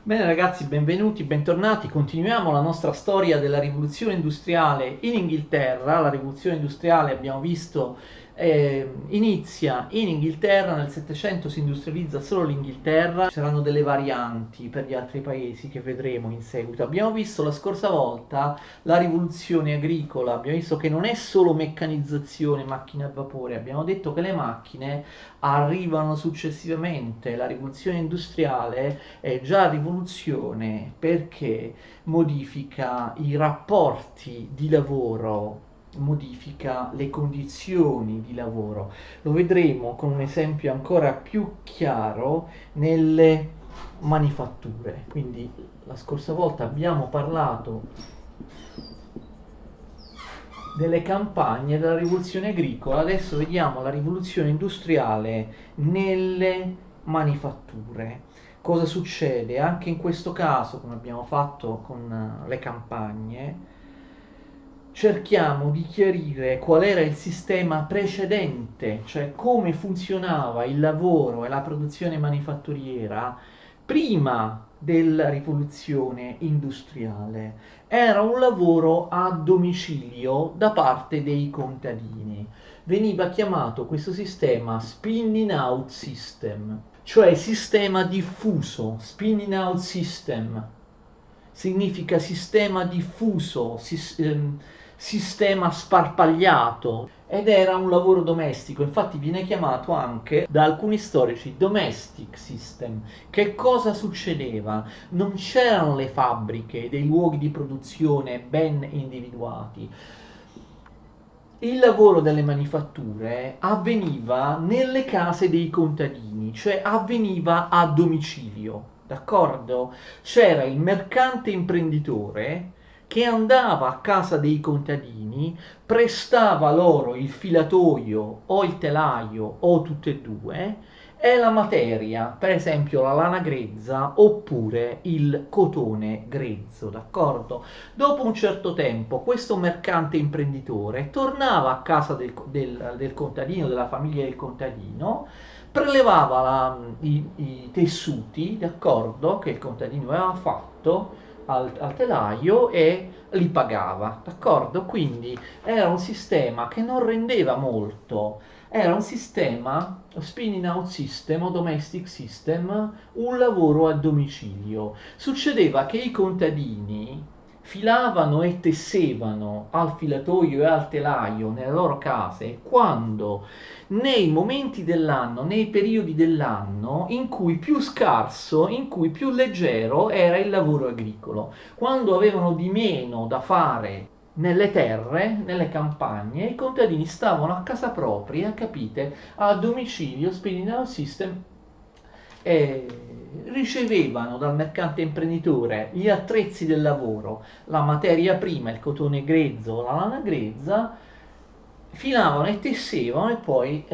Bene ragazzi, benvenuti, bentornati. Continuiamo la nostra storia della rivoluzione industriale in Inghilterra. La rivoluzione industriale, abbiamo visto, inizia in Inghilterra, nel Settecento si industrializza solo l'Inghilterra, ci saranno delle varianti per gli altri paesi che vedremo in seguito. Abbiamo visto la scorsa volta la rivoluzione agricola, abbiamo visto che non è solo meccanizzazione, macchine a vapore, abbiamo detto che le macchine arrivano successivamente. La rivoluzione industriale è già rivoluzione perché modifica i rapporti di lavoro, modifica le condizioni di lavoro. Lo vedremo con un esempio ancora più chiaro nelle manifatture. Quindi la scorsa volta abbiamo parlato delle campagne della rivoluzione agricola, adesso vediamo la rivoluzione industriale nelle manifatture. Cosa succede? Anche in questo caso, come abbiamo fatto con le campagne, cerchiamo di chiarire qual era il sistema precedente, cioè come funzionava il lavoro e la produzione manifatturiera prima della rivoluzione industriale. Era un lavoro a domicilio da parte dei contadini. Veniva chiamato questo sistema spinning out system, cioè sistema diffuso. Spinning out system significa sistema diffuso, sistema sparpagliato, ed era un lavoro domestico. Infatti viene chiamato anche da alcuni storici domestic system. Che cosa succedeva? Non c'erano le fabbriche, dei luoghi di produzione ben individuati. Il lavoro delle manifatture avveniva nelle case dei contadini, cioè avveniva a domicilio, d'accordo? C'era il mercante imprenditore che andava a casa dei contadini, prestava loro il filatoio o il telaio o tutte e due e la materia, per esempio la lana grezza oppure il cotone grezzo, d'accordo? Dopo un certo tempo questo mercante imprenditore tornava a casa del contadino, della famiglia del contadino, prelevava i tessuti, d'accordo, che il contadino aveva fatto al telaio e li pagava, d'accordo? Quindi era un sistema che non rendeva molto, era un sistema, spinning out system o domestic system, un lavoro a domicilio. Succedeva che i contadini filavano e tessevano al filatoio e al telaio nelle loro case quando nei momenti dell'anno, nei periodi dell'anno in cui più scarso, in cui più leggero era il lavoro agricolo, quando avevano di meno da fare nelle terre, nelle campagne, i contadini stavano a casa propria, capite, a domicilio, spinning out system, e ricevevano dal mercante imprenditore gli attrezzi del lavoro, la materia prima, il cotone grezzo, la lana grezza, filavano e tessevano e poi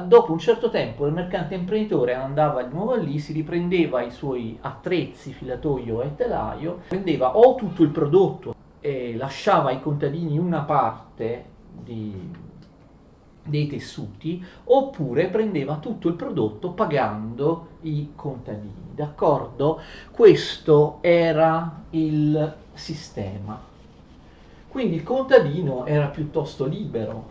dopo un certo tempo il mercante imprenditore andava di nuovo lì, si riprendeva i suoi attrezzi, filatoio e telaio, prendeva o tutto il prodotto e lasciava ai contadini una parte dei tessuti, oppure prendeva tutto il prodotto pagando i contadini, d'accordo? Questo era il sistema. Quindi il contadino era piuttosto libero,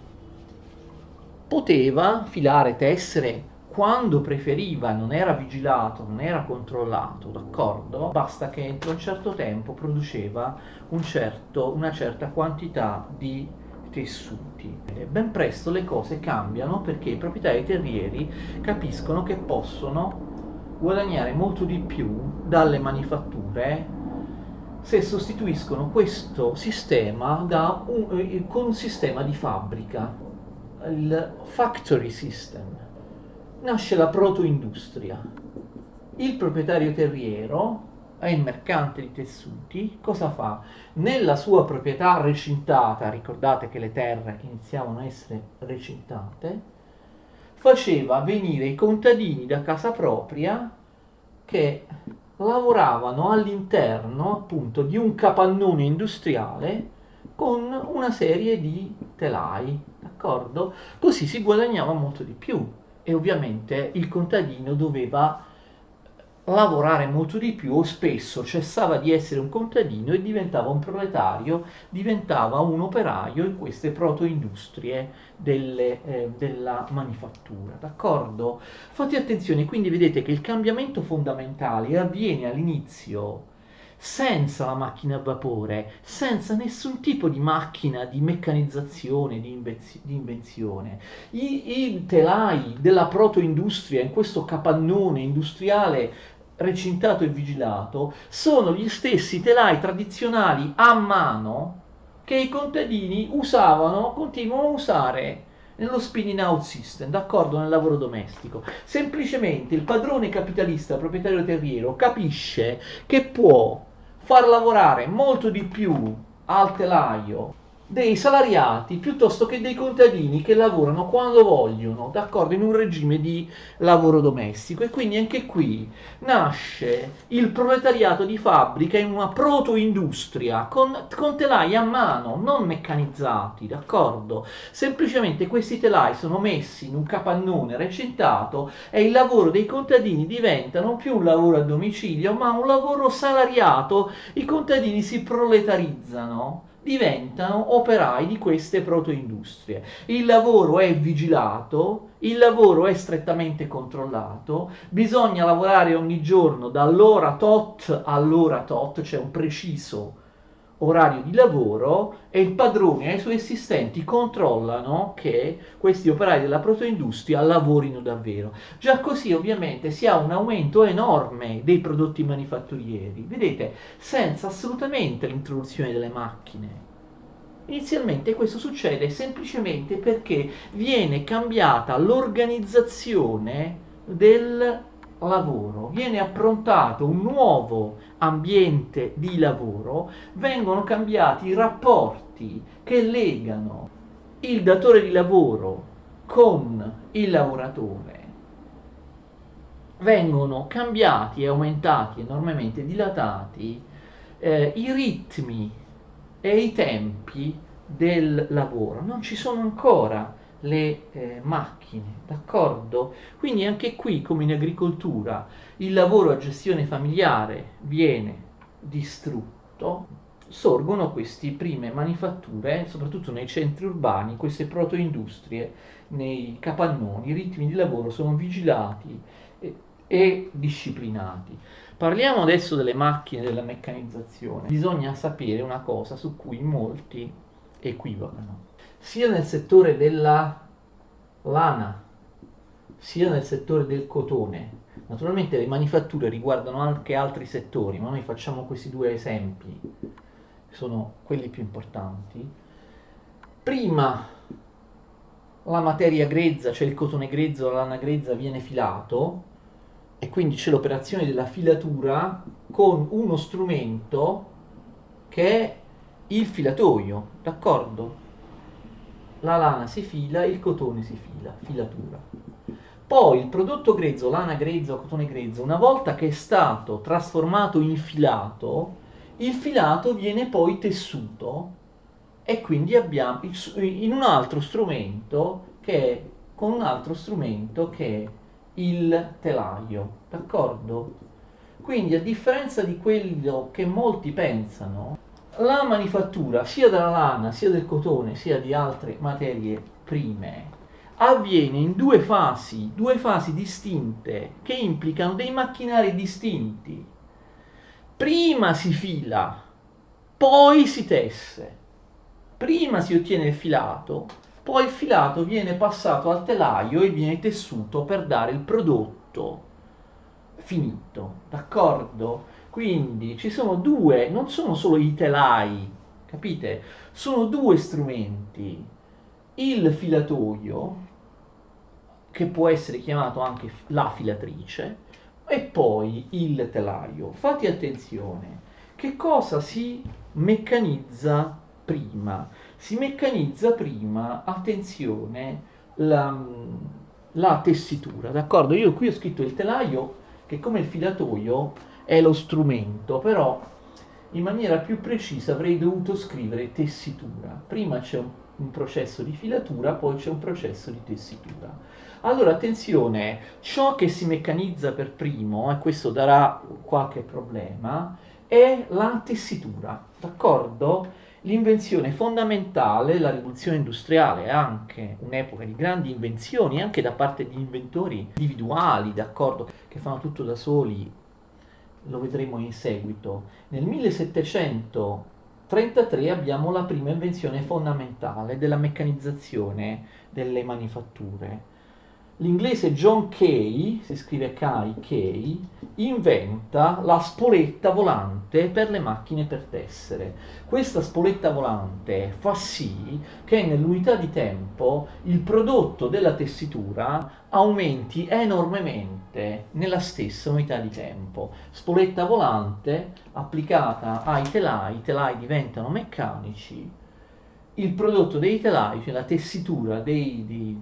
poteva filare tessere quando preferiva, non era vigilato, non era controllato, d'accordo? Basta che entro un certo tempo produceva una certa quantità di tessuti. Ben presto le cose cambiano perché i proprietari terrieri capiscono che possono guadagnare molto di più dalle manifatture se sostituiscono questo sistema con un sistema di fabbrica, il factory system. Nasce la protoindustria. Il proprietario terriero è il mercante di tessuti, cosa fa? Nella sua proprietà recintata, ricordate che le terre iniziavano a essere recintate, faceva venire i contadini da casa propria che lavoravano all'interno appunto di un capannone industriale con una serie di telai, d'accordo? Così si guadagnava molto di più e ovviamente il contadino doveva lavorare molto di più o spesso cessava di essere un contadino e diventava un proletario, diventava un operaio in queste protoindustrie della manifattura, d'accordo? Fate attenzione, quindi vedete che il cambiamento fondamentale avviene all'inizio senza la macchina a vapore, senza nessun tipo di macchina, di meccanizzazione, di invenzione. I telai della protoindustria in questo capannone industriale recintato e vigilato sono gli stessi telai tradizionali a mano che i contadini usavano, continuano a usare nello spinning out system, d'accordo, nel lavoro domestico. Semplicemente il padrone capitalista proprietario terriero capisce che può far lavorare molto di più al telaio dei salariati piuttosto che dei contadini che lavorano quando vogliono, d'accordo, in un regime di lavoro domestico. E quindi anche qui nasce il proletariato di fabbrica in una protoindustria con telai a mano, non meccanizzati, d'accordo? Semplicemente questi telai sono messi in un capannone recintato e il lavoro dei contadini diventa non più un lavoro a domicilio, ma un lavoro salariato. I contadini si proletarizzano, diventano operai di queste protoindustrie. Il lavoro è vigilato, il lavoro è strettamente controllato, bisogna lavorare ogni giorno dall'ora tot all'ora tot, c'è un preciso orario di lavoro e il padrone e i suoi assistenti controllano che questi operai della protoindustria lavorino davvero. Già così ovviamente si ha un aumento enorme dei prodotti manifatturieri, vedete, senza assolutamente l'introduzione delle macchine. Inizialmente questo succede semplicemente perché viene cambiata l'organizzazione del lavoro, viene approntato un nuovo ambiente di lavoro, vengono cambiati i rapporti che legano il datore di lavoro con il lavoratore, vengono cambiati e aumentati enormemente, dilatati i ritmi e i tempi del lavoro. Non ci sono ancora le macchine, d'accordo? Quindi anche qui, come in agricoltura, il lavoro a gestione familiare viene distrutto, sorgono queste prime manifatture, soprattutto nei centri urbani, queste protoindustrie, nei capannoni, i ritmi di lavoro sono vigilati e disciplinati. Parliamo adesso delle macchine e della meccanizzazione. Bisogna sapere una cosa su cui molti equivocano. Sia nel settore della lana, sia nel settore del cotone. Naturalmente le manifatture riguardano anche altri settori, ma noi facciamo questi due esempi, che sono quelli più importanti. Prima la materia grezza, cioè il cotone grezzo, la lana grezza, viene filato e quindi c'è l'operazione della filatura con uno strumento che è il filatoio, d'accordo? La lana si fila, il cotone si fila, filatura. Poi il prodotto grezzo, lana grezza o cotone grezzo, una volta che è stato trasformato in filato, il filato viene poi tessuto e quindi abbiamo in un altro strumento che è, con un altro strumento che è il telaio, d'accordo? Quindi a differenza di quello che molti pensano, la manifattura sia della lana, sia del cotone, sia di altre materie prime avviene in due fasi distinte che implicano dei macchinari distinti. Prima si fila, poi si tesse. Prima si ottiene il filato, poi il filato viene passato al telaio e viene tessuto per dare il prodotto finito, d'accordo? Quindi ci sono due, non sono solo i telai, capite? Sono due strumenti. Il filatoio, che può essere chiamato anche la filatrice, e poi il telaio. Fate attenzione, che cosa si meccanizza prima? Si meccanizza prima, attenzione, la tessitura, d'accordo? Io qui ho scritto il telaio che come il filatoio è lo strumento, però in maniera più precisa avrei dovuto scrivere tessitura. Prima c'è un processo di filatura, poi c'è un processo di tessitura. Allora, attenzione, ciò che si meccanizza per primo, e questo darà qualche problema, è la tessitura, d'accordo? L'invenzione fondamentale, la rivoluzione industriale è anche un'epoca di grandi invenzioni, anche da parte di inventori individuali, d'accordo, che fanno tutto da soli, lo vedremo in seguito. Nel 1733 abbiamo la prima invenzione fondamentale della meccanizzazione delle manifatture. L'inglese John Kay, si scrive Kay, inventa la spoletta volante per le macchine per tessere. Questa spoletta volante fa sì che nell'unità di tempo il prodotto della tessitura aumenti enormemente nella stessa unità di tempo. Spoletta volante applicata ai telai, i telai diventano meccanici, il prodotto dei telai, cioè la tessitura dei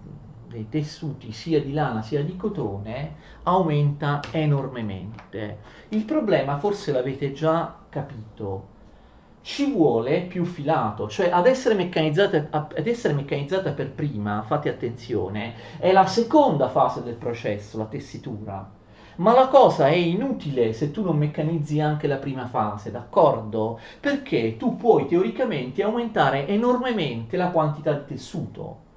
tessuti sia di lana sia di cotone, aumenta enormemente. Il problema, forse l'avete già capito, ci vuole più filato, cioè ad essere meccanizzata per prima, fate attenzione, è la seconda fase del processo, la tessitura. Ma la cosa è inutile se tu non meccanizzi anche la prima fase, d'accordo? Perché tu puoi teoricamente aumentare enormemente la quantità di tessuto,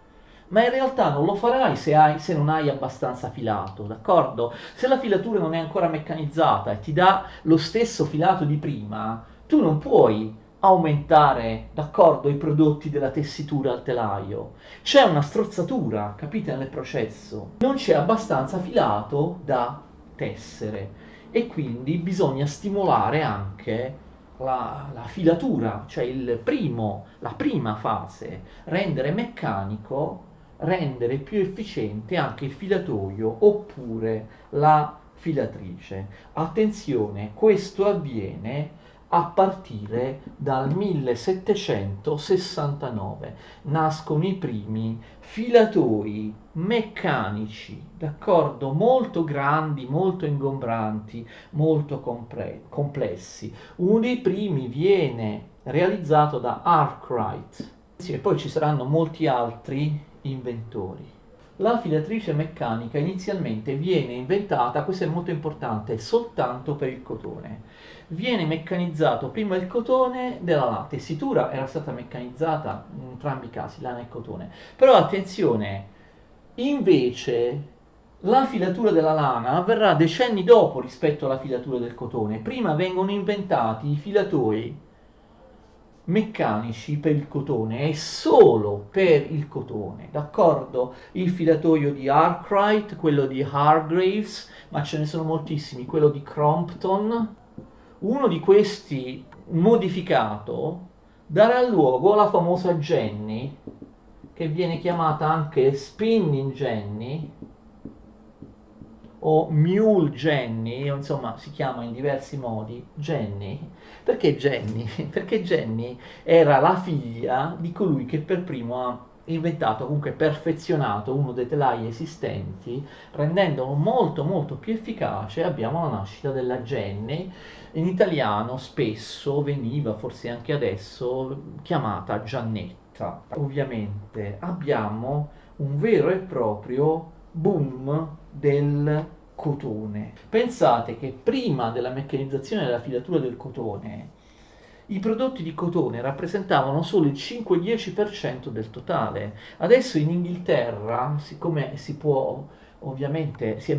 ma in realtà non lo farai se non hai abbastanza filato, d'accordo? Se la filatura non è ancora meccanizzata e ti dà lo stesso filato di prima, tu non puoi aumentare, d'accordo, i prodotti della tessitura al telaio. C'è una strozzatura, capite, nel processo. Non c'è abbastanza filato da tessere e quindi bisogna stimolare anche la filatura, cioè la prima fase, rendere meccanico, rendere più efficiente anche il filatoio oppure la filatrice. Attenzione, questo avviene a partire dal 1769. Nascono i primi filatoi meccanici, d'accordo? Molto grandi, molto ingombranti, molto complessi. Uno dei primi viene realizzato da Arkwright. E poi ci saranno molti altri inventori. La filatrice meccanica inizialmente viene inventata, questo è molto importante, soltanto per il cotone. Viene meccanizzato prima il cotone della lana, tessitura era stata meccanizzata in entrambi i casi, lana e cotone. Però attenzione, invece la filatura della lana avverrà decenni dopo rispetto alla filatura del cotone. Prima vengono inventati i filatoi meccanici per il cotone e solo per il cotone, d'accordo? Il filatoio di Arkwright, quello di Hargreaves, ma ce ne sono moltissimi, quello di Crompton. Uno di questi modificato darà luogo alla famosa Jenny, che viene chiamata anche Spinning Jenny o Mule Jenny, insomma si chiama in diversi modi Jenny. Perché Jenny? Perché Jenny era la figlia di colui che per primo ha inventato, comunque perfezionato uno dei telai esistenti, rendendolo molto molto più efficace. Abbiamo la nascita della Jenny, in italiano spesso veniva, forse anche adesso, chiamata Giannetta. Ovviamente abbiamo un vero e proprio boom del cotone. Pensate che prima della meccanizzazione della filatura del cotone, i prodotti di cotone rappresentavano solo il 5-10% del totale. Adesso in Inghilterra, siccome ovviamente si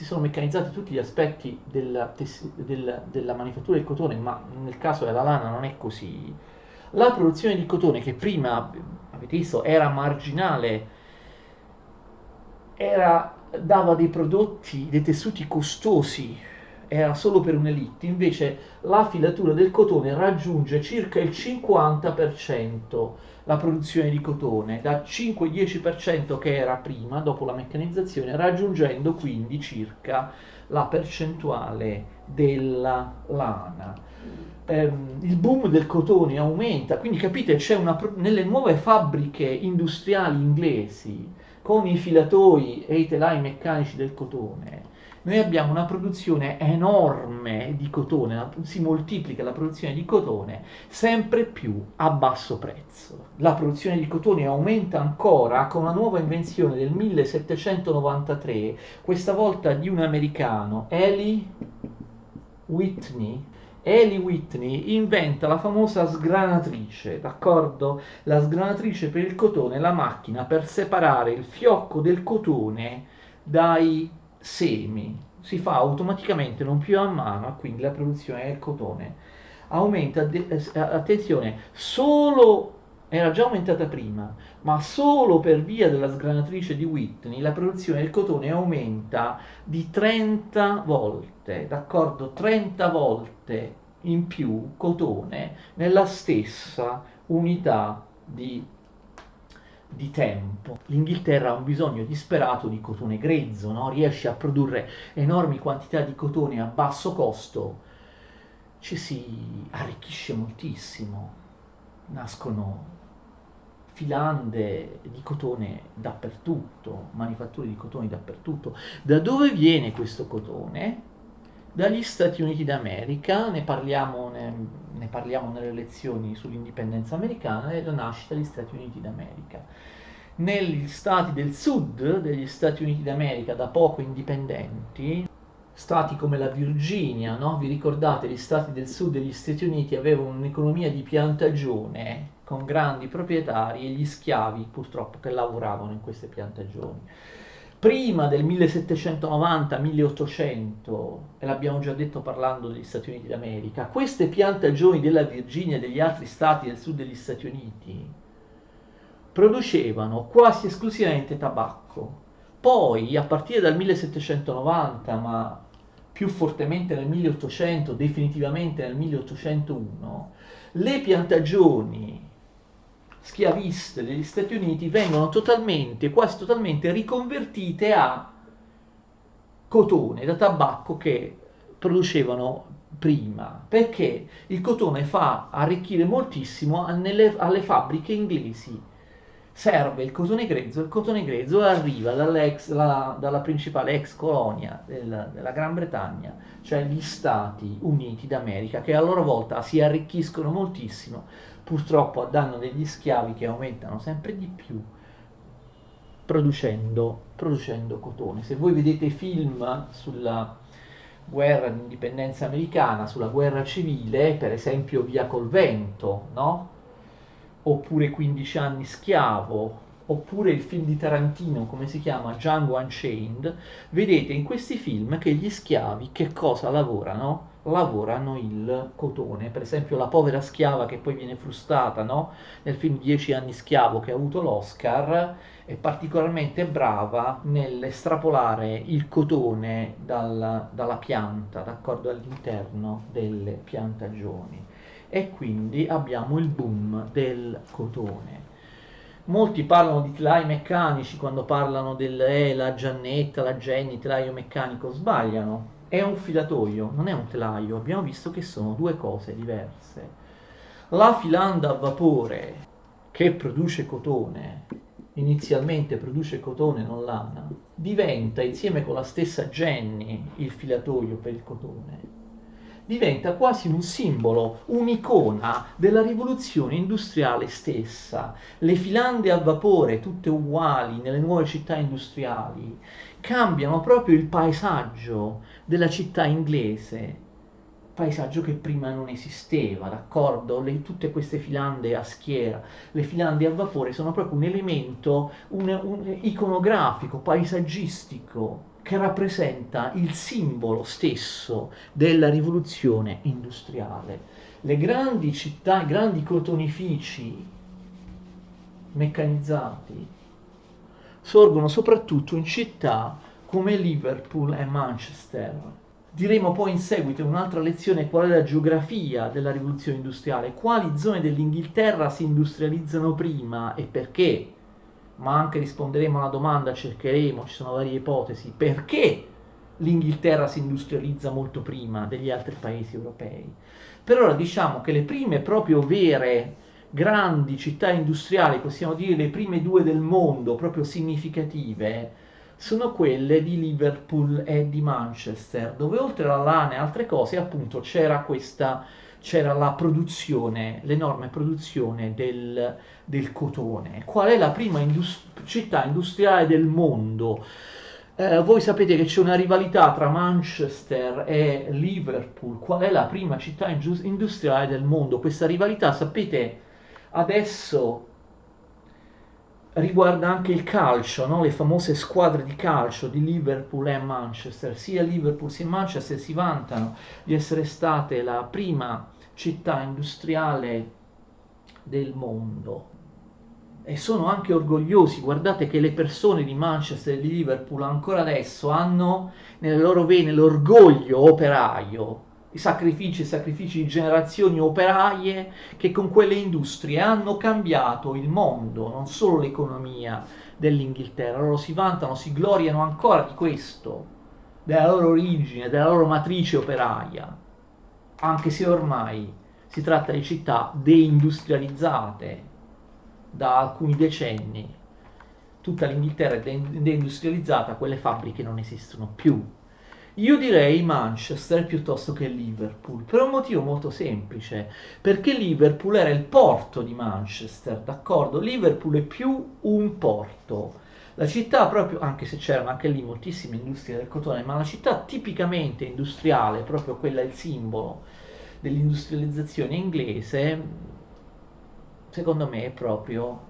sono meccanizzati tutti gli aspetti della manifattura del cotone, ma nel caso della lana non è così. La produzione di cotone, che prima, avete visto, era marginale, dava dei prodotti, dei tessuti costosi, era solo per un'elite. Invece la filatura del cotone raggiunge circa il 50% la produzione di cotone, da 5-10% che era prima, dopo la meccanizzazione, raggiungendo quindi circa la percentuale della lana. Il boom del cotone aumenta, quindi capite, nelle nuove fabbriche industriali inglesi, con i filatoi e i telai meccanici del cotone, noi abbiamo una produzione enorme di cotone, si moltiplica la produzione di cotone sempre più a basso prezzo. La produzione di cotone aumenta ancora con una nuova invenzione del 1793, questa volta di un americano, Eli Whitney. Eli Whitney inventa la famosa sgranatrice, d'accordo? La sgranatrice per il cotone, la macchina per separare il fiocco del cotone dai semi. Si fa automaticamente, non più a mano, quindi la produzione del cotone aumenta, attenzione, solo, era già aumentata prima, ma solo per via della sgranatrice di Whitney la produzione del cotone aumenta di 30 volte, d'accordo? 30 volte in più cotone nella stessa unità di tempo. L'Inghilterra ha un bisogno disperato di cotone grezzo, no? Riesce a produrre enormi quantità di cotone a basso costo, ci si arricchisce moltissimo, nascono filande di cotone dappertutto, manifatture di cotone dappertutto. Da dove viene questo cotone? Dagli Stati Uniti d'America, ne parliamo nelle lezioni sull'indipendenza americana e la nascita degli Stati Uniti d'America. Negli stati del sud degli Stati Uniti d'America, da poco indipendenti, stati come la Virginia, no? Vi ricordate, gli stati del sud degli Stati Uniti avevano un'economia di piantagione con grandi proprietari e gli schiavi purtroppo che lavoravano in queste piantagioni. Prima del 1790-1800, e l'abbiamo già detto parlando degli Stati Uniti d'America, queste piantagioni della Virginia e degli altri stati del sud degli Stati Uniti producevano quasi esclusivamente tabacco. Poi, a partire dal 1790, ma più fortemente nel 1800, definitivamente nel 1801, le piantagioni schiaviste degli Stati Uniti vengono quasi totalmente riconvertite a cotone da tabacco che producevano prima, perché il cotone fa arricchire moltissimo alle fabbriche inglesi. Serve il cotone grezzo arriva dalla principale ex colonia della Gran Bretagna, cioè gli Stati Uniti d'America, che a loro volta si arricchiscono moltissimo, purtroppo a danno degli schiavi che aumentano sempre di più, producendo cotone. Se voi vedete film sulla guerra d'indipendenza americana, sulla guerra civile, per esempio Via col vento, no? Oppure 15 anni schiavo, oppure il film di Tarantino, come si chiama, Django Unchained, vedete in questi film che gli schiavi che cosa lavorano? Lavorano il cotone. Per esempio la povera schiava che poi viene frustata, no? Nel film 10 anni schiavo, che ha avuto l'Oscar, è particolarmente brava nell'estrapolare il cotone dalla pianta, d'accordo, all'interno delle piantagioni. E quindi abbiamo il boom del cotone. Molti parlano di telai meccanici quando parlano la Giannetta, la Jenny, telaio meccanico, sbagliano. È un filatoio, non è un telaio, abbiamo visto che sono due cose diverse. La filanda a vapore che produce cotone, inizialmente produce cotone non lana, diventa insieme con la stessa Jenny il filatoio per il cotone, diventa quasi un simbolo, un'icona della rivoluzione industriale stessa. Le filande a vapore, tutte uguali nelle nuove città industriali, cambiano proprio il paesaggio della città inglese, paesaggio che prima non esisteva, d'accordo? Tutte queste filande a schiera, le filande a vapore sono proprio un elemento un iconografico, paesaggistico, che rappresenta il simbolo stesso della rivoluzione industriale. Le grandi città, i grandi cotonifici meccanizzati sorgono soprattutto in città come Liverpool e Manchester. Diremo poi in seguito in un'altra lezione qual è la geografia della rivoluzione industriale, quali zone dell'Inghilterra si industrializzano prima e perché, ma anche risponderemo alla domanda, cercheremo, ci sono varie ipotesi, perché l'Inghilterra si industrializza molto prima degli altri paesi europei. Per ora diciamo che le prime proprio vere grandi città industriali, possiamo dire le prime due del mondo, proprio significative, sono quelle di Liverpool e di Manchester, dove oltre alla lana e altre cose, appunto, c'era la produzione, l'enorme produzione del cotone. Qual è la prima città industriale del mondo? Voi sapete che c'è una rivalità tra Manchester e Liverpool. Qual è la prima città industriale del mondo? Questa rivalità, sapete, adesso riguarda anche il calcio, no? Le famose squadre di calcio di Liverpool e Manchester. Sia Liverpool sia Manchester si vantano di essere state la prima città industriale del mondo e sono anche orgogliosi. Guardate che le persone di Manchester e di Liverpool ancora adesso hanno nelle loro vene l'orgoglio operaio, i sacrifici di generazioni operaie che con quelle industrie hanno cambiato il mondo, non solo l'economia dell'Inghilterra. Loro si vantano, si gloriano ancora di questo, della loro origine, della loro matrice operaia, anche se ormai si tratta di città deindustrializzate da alcuni decenni. Tutta l'Inghilterra è deindustrializzata, quelle fabbriche non esistono più. Io direi Manchester piuttosto che Liverpool, per un motivo molto semplice, perché Liverpool era il porto di Manchester, d'accordo? Liverpool è più un porto. La città proprio, anche se c'erano anche lì moltissime industrie del cotone, ma la città tipicamente industriale, proprio quella è il simbolo dell'industrializzazione inglese, secondo me è proprio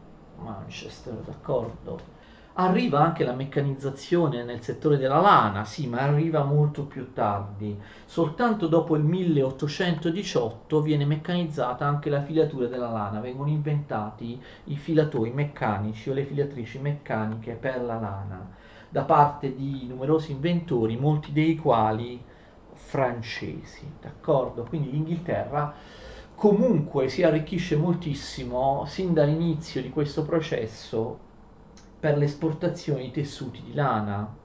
Manchester, d'accordo? Arriva anche la meccanizzazione nel settore della lana, sì, ma arriva molto più tardi. Soltanto dopo il 1818 viene meccanizzata anche la filatura della lana, vengono inventati i filatori meccanici o le filatrici meccaniche per la lana, da parte di numerosi inventori, molti dei quali francesi, d'accordo? Quindi l'Inghilterra comunque si arricchisce moltissimo sin dall'inizio di questo processo per l'esportazione di tessuti di lana,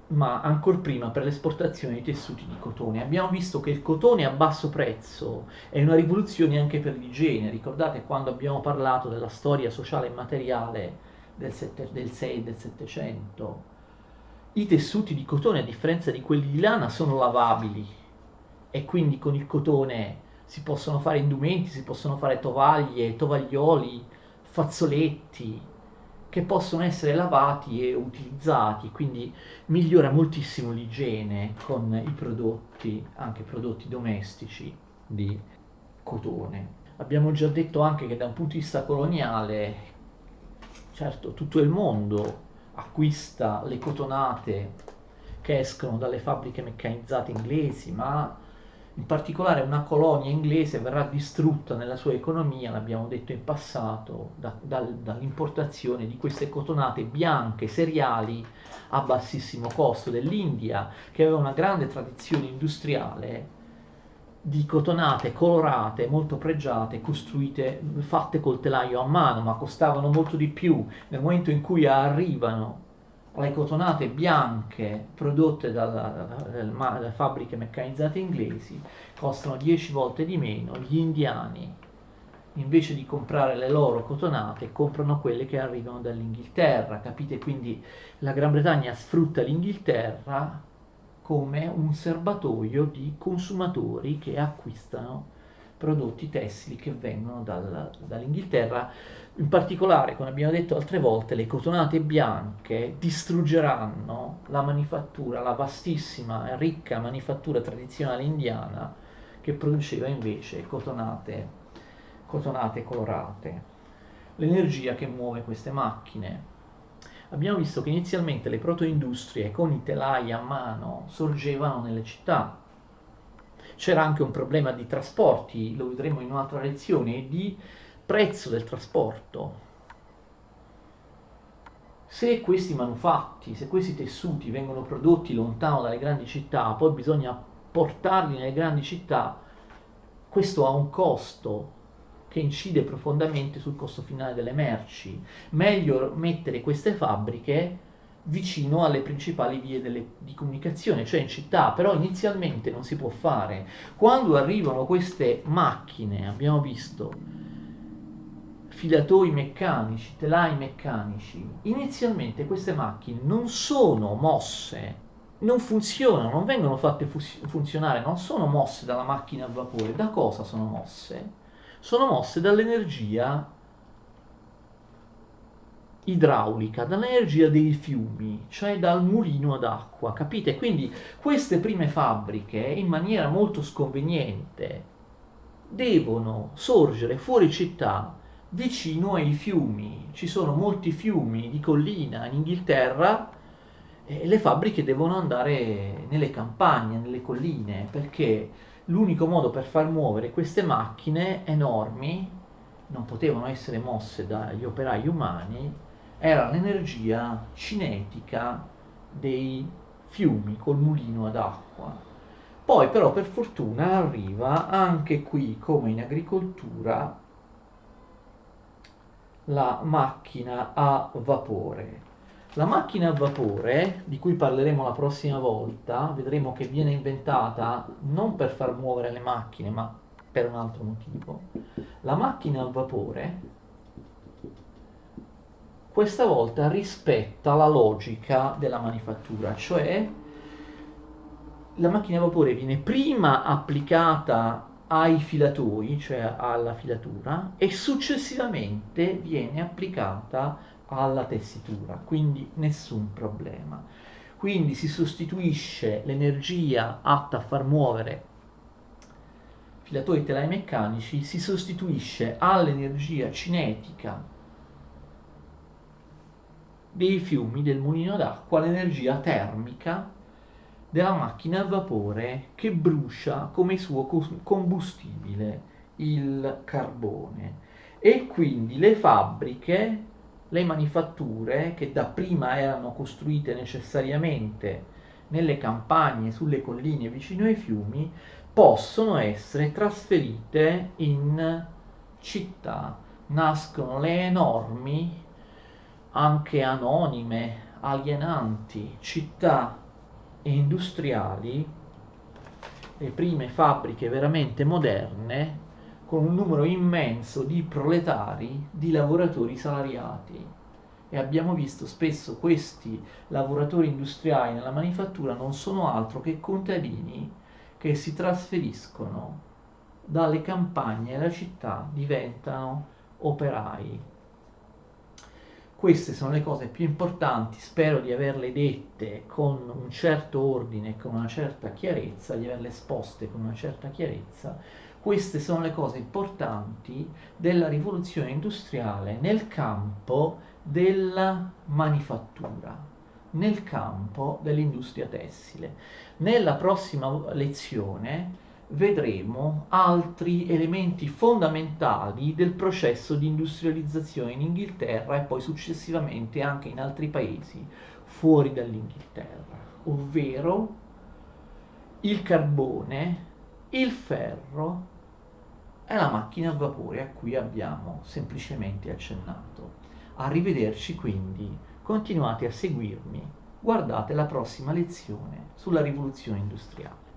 ma ancor prima per l'esportazione di tessuti di cotone. Abbiamo visto che il cotone a basso prezzo è una rivoluzione anche per l'igiene. Ricordate quando abbiamo parlato della storia sociale e materiale del 6 e del 700? I tessuti di cotone, a differenza di quelli di lana, sono lavabili e quindi con il cotone si possono fare indumenti, si possono fare tovaglie, tovaglioli, fazzoletti che possono essere lavati e utilizzati, quindi migliora moltissimo l'igiene con i prodotti, anche prodotti domestici di cotone. Abbiamo già detto anche che da un punto di vista coloniale, certo, tutto il mondo acquista le cotonate che escono dalle fabbriche meccanizzate inglesi, ma in particolare una colonia inglese verrà distrutta nella sua economia, l'abbiamo detto in passato, dall'importazione di queste cotonate bianche, seriali, a bassissimo costo dell'India, che aveva una grande tradizione industriale di cotonate colorate, molto pregiate, costruite, fatte col telaio a mano, ma costavano molto di più. Nel momento in cui arrivano le cotonate bianche prodotte dalle fabbriche meccanizzate inglesi, costano 10 volte di meno. Gli indiani, invece di comprare le loro cotonate, comprano quelle che arrivano dall'Inghilterra. Capite? Quindi la Gran Bretagna sfrutta l'Inghilterra come un serbatoio di consumatori che acquistano prodotti tessili che vengono dall'Inghilterra. In particolare, come abbiamo detto altre volte, le cotonate bianche distruggeranno la manifattura, la vastissima e ricca manifattura tradizionale indiana che produceva invece cotonate colorate. L'energia che muove queste macchine. Abbiamo visto che inizialmente le protoindustrie con i telai a mano sorgevano nelle città. C'era anche un problema di trasporti, lo vedremo in un'altra lezione, e di prezzo del trasporto. Se questi manufatti, se questi tessuti vengono prodotti lontano dalle grandi città, poi bisogna portarli nelle grandi città, questo ha un costo che incide profondamente sul costo finale delle merci. Meglio mettere queste fabbriche vicino alle principali vie di comunicazione, cioè in città, però inizialmente non si può fare. Quando arrivano queste macchine, abbiamo visto, filatoi meccanici, telai meccanici, inizialmente queste macchine non sono mosse, non funzionano, non vengono fatte funzionare, non sono mosse dalla macchina a vapore. Da cosa sono mosse? Sono mosse dall'energia idraulica, dall'energia dei fiumi, cioè dal mulino ad acqua, capite? Quindi queste prime fabbriche, in maniera molto sconveniente, devono sorgere fuori città, vicino ai fiumi. Ci sono molti fiumi di collina in Inghilterra e le fabbriche devono andare nelle campagne, nelle colline, perché l'unico modo per far muovere queste macchine enormi, non potevano essere mosse dagli operai umani, era l'energia cinetica dei fiumi col mulino ad acqua. Poi però per fortuna arriva anche qui, come in agricoltura, la macchina a vapore. La macchina a vapore, di cui parleremo la prossima volta, vedremo che viene inventata non per far muovere le macchine, ma per un altro motivo. La macchina a vapore questa volta rispetta la logica della manifattura, cioè la macchina a vapore viene prima applicata ai filatoi, cioè alla filatura, e successivamente viene applicata alla tessitura, quindi nessun problema. Quindi si sostituisce l'energia atta a far muovere filatori telai meccanici, si sostituisce all'energia cinetica dei fiumi del mulino d'acqua l'energia termica della macchina a vapore che brucia come suo combustibile il carbone. E quindi le fabbriche, le manifatture che dapprima erano costruite necessariamente nelle campagne, sulle colline vicino ai fiumi, possono essere trasferite in città. Nascono le enormi, anche anonime, alienanti città industriali, le prime fabbriche veramente moderne, con un numero immenso di proletari, di lavoratori salariati. E abbiamo visto spesso questi lavoratori industriali nella manifattura non sono altro che contadini che si trasferiscono dalle campagne alla città, diventano operai. Queste sono le cose più importanti, spero di averle dette con un certo ordine e con una certa chiarezza, di averle esposte con una certa chiarezza. Queste sono le cose importanti della rivoluzione industriale nel campo della manifattura, nel campo dell'industria tessile. Nella prossima lezione vedremo altri elementi fondamentali del processo di industrializzazione in Inghilterra e poi successivamente anche in altri paesi fuori dall'Inghilterra, ovvero il carbone, il ferro e la macchina a vapore a cui abbiamo semplicemente accennato. Arrivederci quindi, continuate a seguirmi, guardate la prossima lezione sulla rivoluzione industriale.